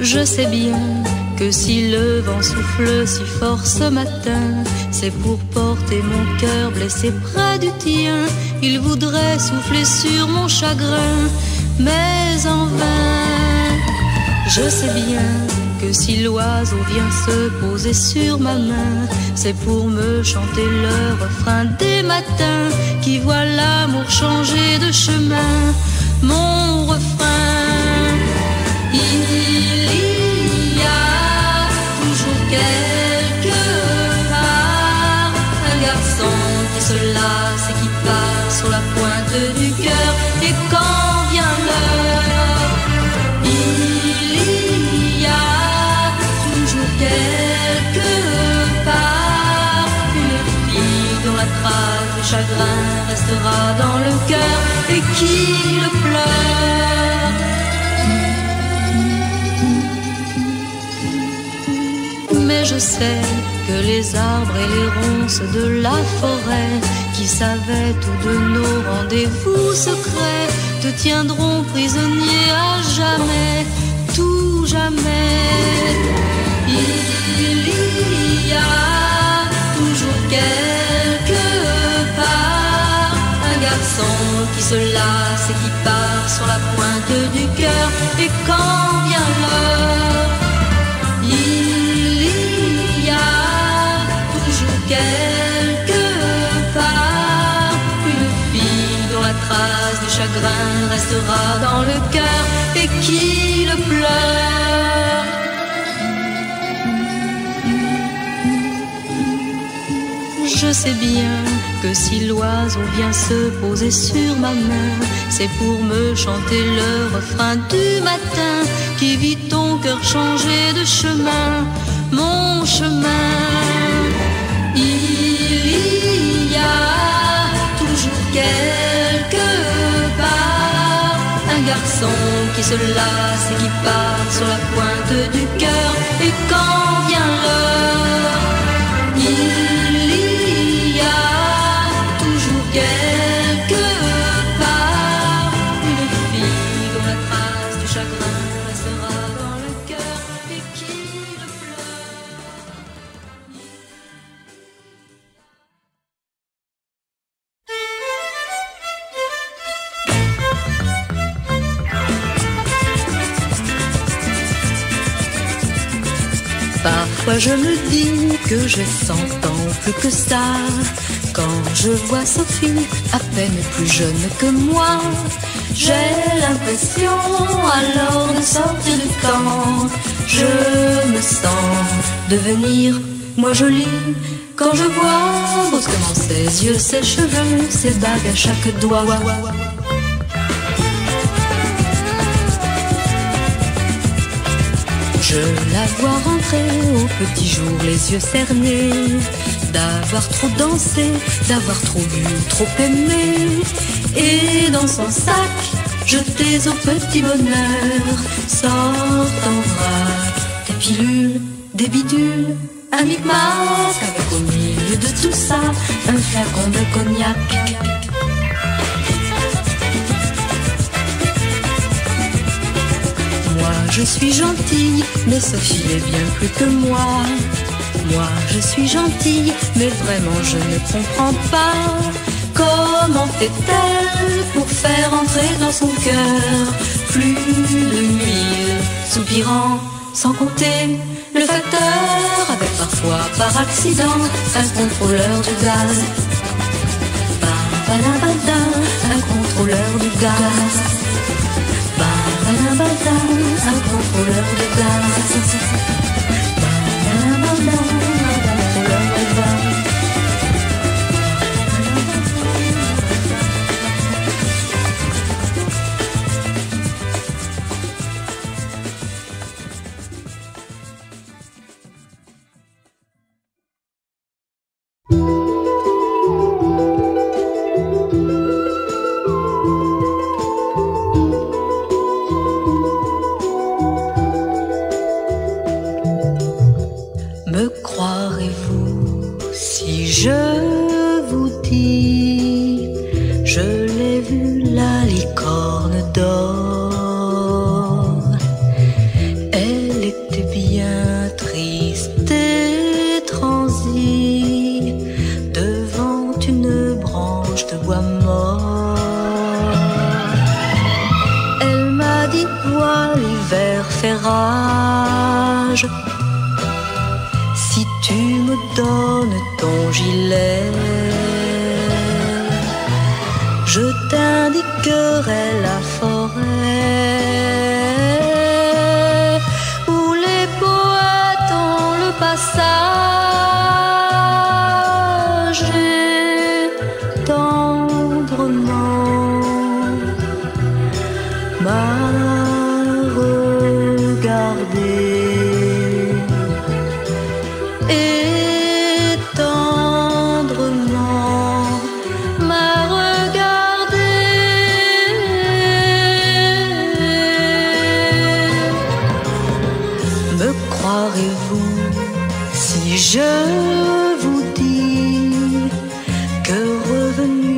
Je sais bien que si le vent souffle si fort ce matin, c'est pour porter mon cœur blessé près du tien. Il voudrait souffler sur mon chagrin, mais en vain. Je sais bien que si l'oiseau vient se poser sur ma main, c'est pour me chanter le refrain des matins qui voit l'amour changer de chemin. Mon refrain, il y a toujours quelque part un garçon qui se lasse et qui part sur la pointe du cœur. Et quand vient l'heure, il y a toujours quelque part une fille dont la trace de chagrin restera dans le cœur et qui le pleure. Mais je sais que les arbres et les ronces de la forêt, qui savaient tous de nos rendez-vous secrets, te tiendront prisonnier à jamais, tout jamais. Il y a toujours quelque part un garçon qui se lasse et qui part sur la pointe du cœur. Et quand vient l'heure, il y a toujours quelque part une fille dont la trace du chagrin restera dans le cœur et qui le pleure. Je sais bien que si l'oiseau vient se poser sur ma main, c'est pour me chanter le refrain du matin qui vit ton cœur changer de chemin. Mon chemin, il y a toujours quelque part un garçon qui se lasse et qui part sur la pointe du cœur. Et quand vient l'heure, il y a toujours quelque part une fille dont la trace du chagrin restera dans le cœur et qui le pleure. Parfois je me dis que j'ai 100 ans plus que ça. Quand je vois Sophie, à peine plus jeune que moi, j'ai l'impression alors de sortir du temps. Je me sens devenir moi jolie quand je vois brusquement ses yeux, ses cheveux, ses bagues à chaque doigt. Je la vois rentrer au petit jour, les yeux cernés, d'avoir trop dansé, d'avoir trop bu, trop aimé. Et dans son sac, jeté au petit bonheur, sortent en vrac des pilules, des bidules, un micmac avec au milieu de tout ça, un flacon de cognac. Moi je suis gentille, mais Sophie est bien plus que moi. Moi je suis gentille, mais vraiment je ne comprends pas. Comment fait-elle pour faire entrer dans son cœur plus de 1000 soupirants, sans compter le facteur, avec parfois par accident un contrôleur du gaz. Un contrôleur du gaz. Un contrôleur de gaz. Un contrôleur de gaz. Elle je te vois mort. Elle m'a dit, vois l'hiver fait rage. Si tu me donnes ton gilet, je t'indiquerai la forêt où les poètes ont le passage. Et tendrement m'a regardé. Et tendrement m'a regardé. Me croirez-vous si je vous dis que revenu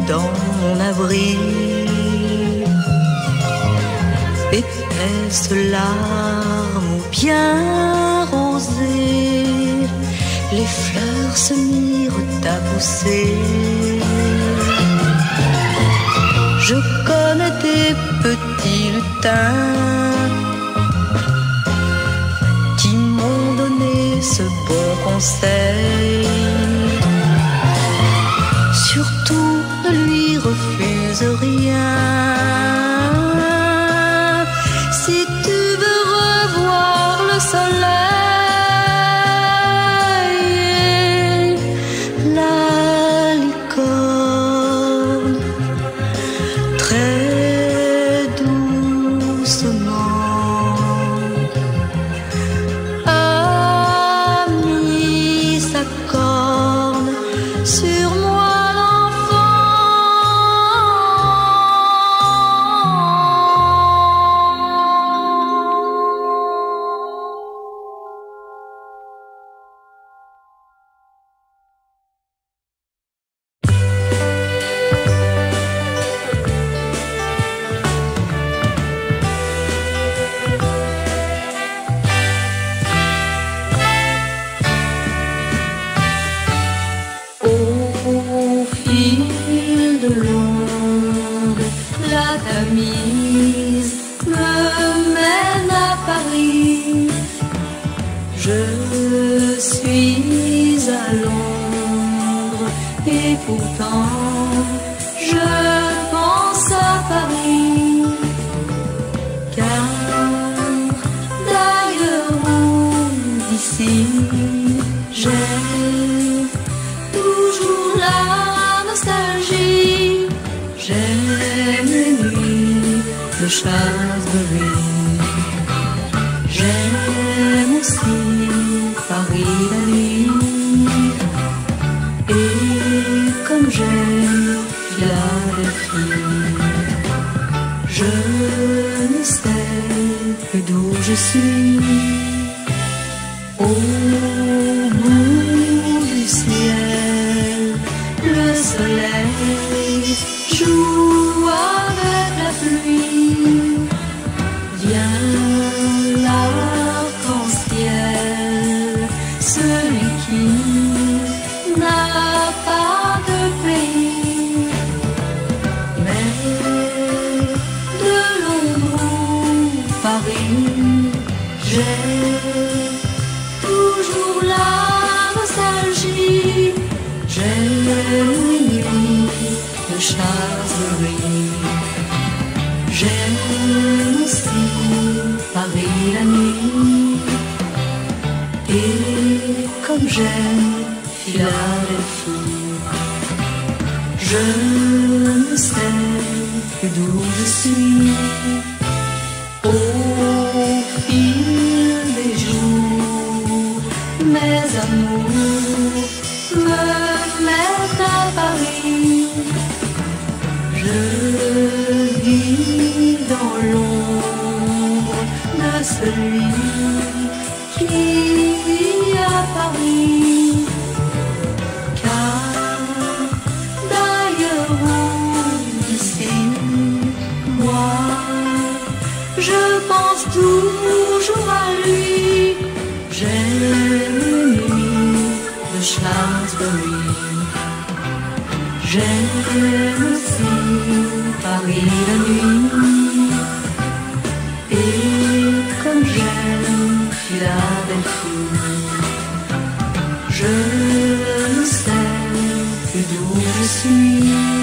dans mon abri, épaisse larmes ou bien rosée, les fleurs se mirent à pousser. Je connais des petits lutins qui m'ont donné ce bon conseil. Surtout ne lui refuse rien. Si tu veux revoir le soleil, la licorne, très doucement a mis sa corne sur moi, l'enfant. Au fil de l'onde, la Tamise me mène à Paris. Je suis à Londres et pourtant je pense à Paris. Car d'ailleurs ou d'ici, j'ai toujours la nostalgie. J'aime les nuits de Shaftesbury. J'aime aussi Paris la nuit. Et comme j'aime Philadelphie, je ne sais plus d'où je suis. Au bout du ciel, le soleil joue avec la pluie. Viens l'arc-en-ciel, celui qui n'a pas de pays. Mais de Londres ou Paris, j'ai toujours la nostalgie. J'aime les nuits de Shaftesbury. J'aime aussi Paris la nuit. Et comme j'aime Philadelphie, je ne sais plus d'où je suis. Au fil des jours, mes amours me mettent à Paris. Je vis dans l'ombre de celui qui vit à Paris. Car d'ailleurs ou d'ici, moi je pense toujours à lui. J'aime les nuits de Shaftesbury. J'aime aussi Paris la nuit. Et comme j'aime Philadelphie, je ne sais plus d'où je suis.